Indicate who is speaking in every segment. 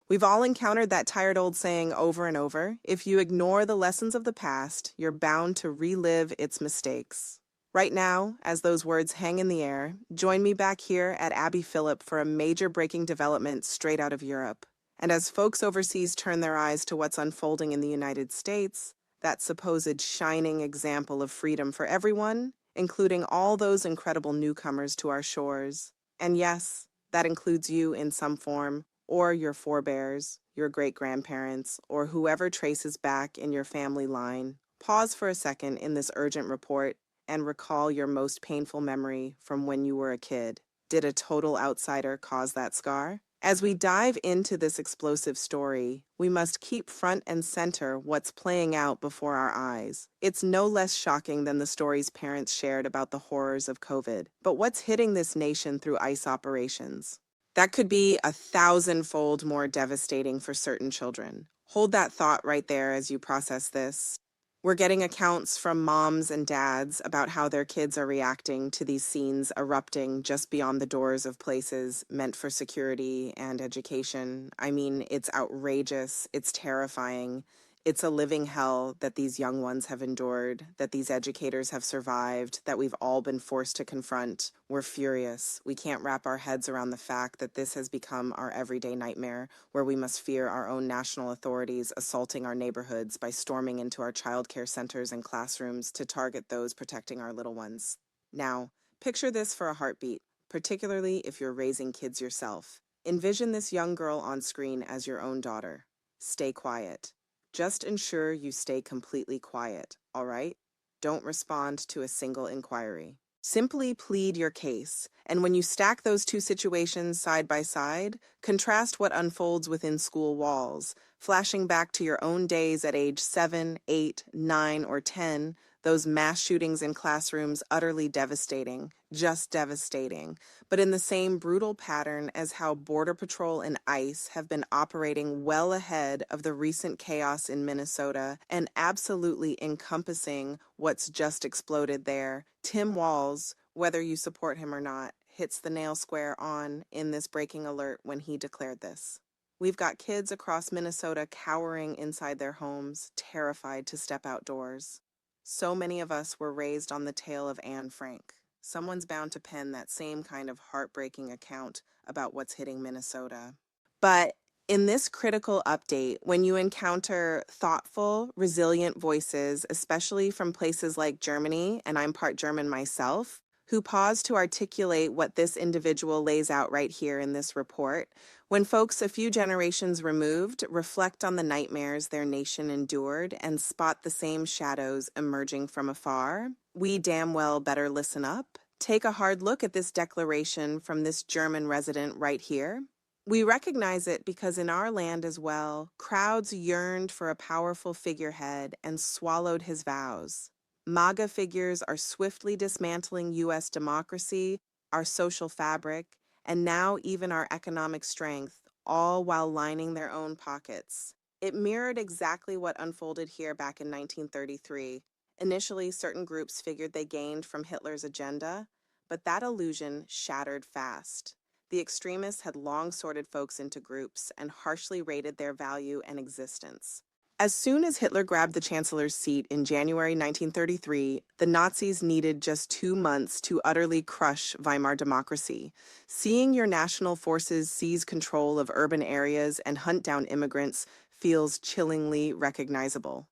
Speaker 1: We've all encountered that tired old saying over and over: if you ignore the lessons of the past, you're bound to relive its mistakes. Right now, as those words hang in the air, join me back here at Abbey Phillip for a major breaking development straight out of Europe. And as folks overseas turn their eyes to what's unfolding in the United States, that supposed shining example of freedom for everyone, including all those incredible newcomers to our shores. And yes, that includes you in some form, or your forebears, your great grandparents, or whoever traces back in your family line. Pause for a second in this urgent report and recall your most painful memory from when you were a kid. Did a total outsider cause that scar? As we dive into this explosive story, we must keep front and center what's playing out before our eyes. It's no less shocking than the stories parents shared about the horrors of COVID. But what's hitting this nation through ICE operations? That could be 1,000-fold more devastating for certain children. Hold that thought right there as you process this. We're getting accounts from moms and dads about how their kids are reacting to these scenes erupting just beyond the doors of places meant for security and education. I mean, it's outrageous, it's terrifying. It's a living hell that these young ones have endured, that these educators have survived, that we've all been forced to confront. We're furious. We can't wrap our heads around the fact that this has become our everyday nightmare, where we must fear our own national authorities assaulting our neighborhoods by storming into our childcare centers and classrooms to target those protecting our little ones. Now, picture this for a heartbeat, particularly if you're raising kids yourself. Envision this young girl on screen as your own daughter. Stay quiet. Just ensure you stay completely quiet, all right? Don't respond to a single inquiry. Simply plead your case, and when you stack those two situations side by side, contrast what unfolds within school walls, flashing back to your own days at age 7, 8, 9, or 10, those mass shootings in classrooms utterly devastating, just devastating, but in the same brutal pattern as how Border Patrol and ICE have been operating well ahead of the recent chaos in Minnesota and absolutely encompassing what's just exploded there. Tim Walz, whether you support him or not, hits the nail square on in this breaking alert when he declared this. We've got kids across Minnesota cowering inside their homes, terrified to step outdoors. So many of us were raised on the tale of Anne Frank. Someone's bound to pen that same kind of heartbreaking account about what's hitting Minnesota. But in this critical update, when you encounter thoughtful, resilient voices, especially from places like Germany, and I'm part German myself, who pause to articulate what this individual lays out right here in this report, when folks a few generations removed reflect on the nightmares their nation endured and spot the same shadows emerging from afar, we damn well better listen up. Take a hard look at this declaration from this German resident right here. We recognize it because in our land as well, crowds yearned for a powerful figurehead and swallowed his vows. MAGA figures are swiftly dismantling U.S. democracy, our social fabric, and now even our economic strength, all while lining their own pockets. It mirrored exactly what unfolded here back in 1933. Initially, certain groups figured they gained from Hitler's agenda, but that illusion shattered fast. The extremists had long sorted folks into groups and harshly rated their value and existence. As soon as Hitler grabbed the chancellor's seat in January 1933, the Nazis needed just 2 months to utterly crush Weimar democracy. Seeing your national forces seize control of urban areas and hunt down immigrants feels chillingly recognizable.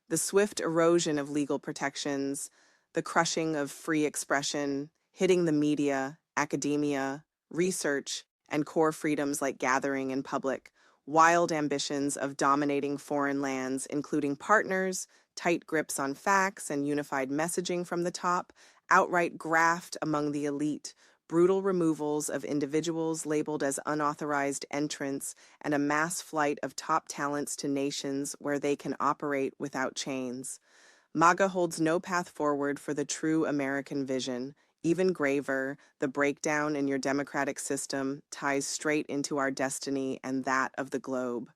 Speaker 1: The swift erosion of legal protections, the crushing of free expression, hitting the media, academia, research, and core freedoms like gathering in public, wild ambitions of dominating foreign lands, including partners, tight grips on facts and unified messaging from the top, outright graft among the elite, brutal removals of individuals labeled as unauthorized entrants, and a mass flight of top talents to nations where they can operate without chains. MAGA holds no path forward for the true American vision. Even graver, the breakdown in your democratic system ties straight into our destiny and that of the globe.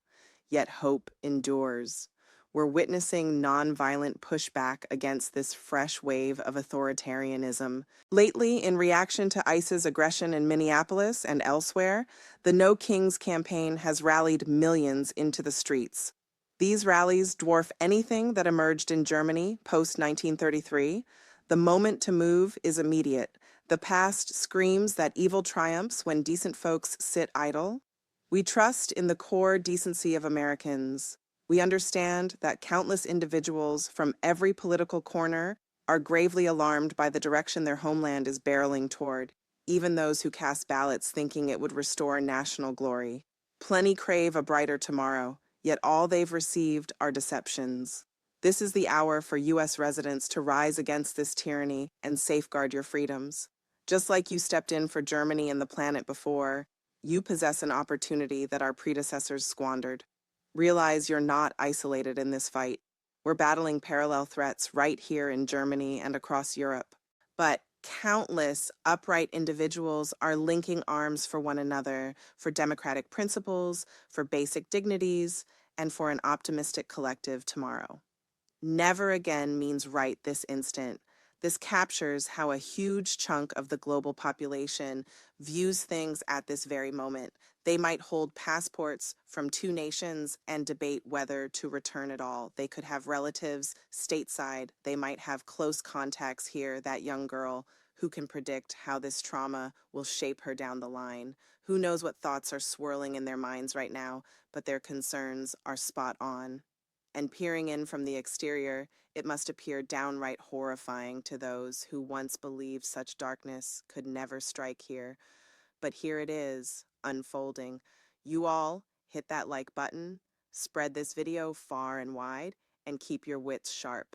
Speaker 1: Yet hope endures. We're witnessing nonviolent pushback against this fresh wave of authoritarianism. Lately, in reaction to ICE's aggression in Minneapolis and elsewhere, the No Kings campaign has rallied millions into the streets. These rallies dwarf anything that emerged in Germany post 1933. The moment to move is immediate. The past screams that evil triumphs when decent folks sit idle. We trust in the core decency of Americans. We understand that countless individuals from every political corner are gravely alarmed by the direction their homeland is barreling toward, even those who cast ballots thinking it would restore national glory. Plenty crave a brighter tomorrow, yet all they've received are deceptions. This is the hour for U.S. residents to rise against this tyranny and safeguard your freedoms. Just like you stepped in for Germany and the planet before, you possess an opportunity that our predecessors squandered. Realize you're not isolated in this fight. We're battling parallel threats right here in Germany and across Europe. But countless upright individuals are linking arms for one another, for democratic principles, for basic dignities, and for an optimistic collective tomorrow. Never again means right this instant. This captures how a huge chunk of the global population views things at this very moment. They might hold passports from two nations and debate whether to return at all. They could have relatives stateside. They might have close contacts here, that young girl. Who can predict how this trauma will shape her down the line? Who knows what thoughts are swirling in their minds right now, but their concerns are spot on. And peering in from the exterior, it must appear downright horrifying to those who once believed such darkness could never strike here. But here it is, unfolding. You all hit that like button, spread this video far and wide, and keep your wits sharp.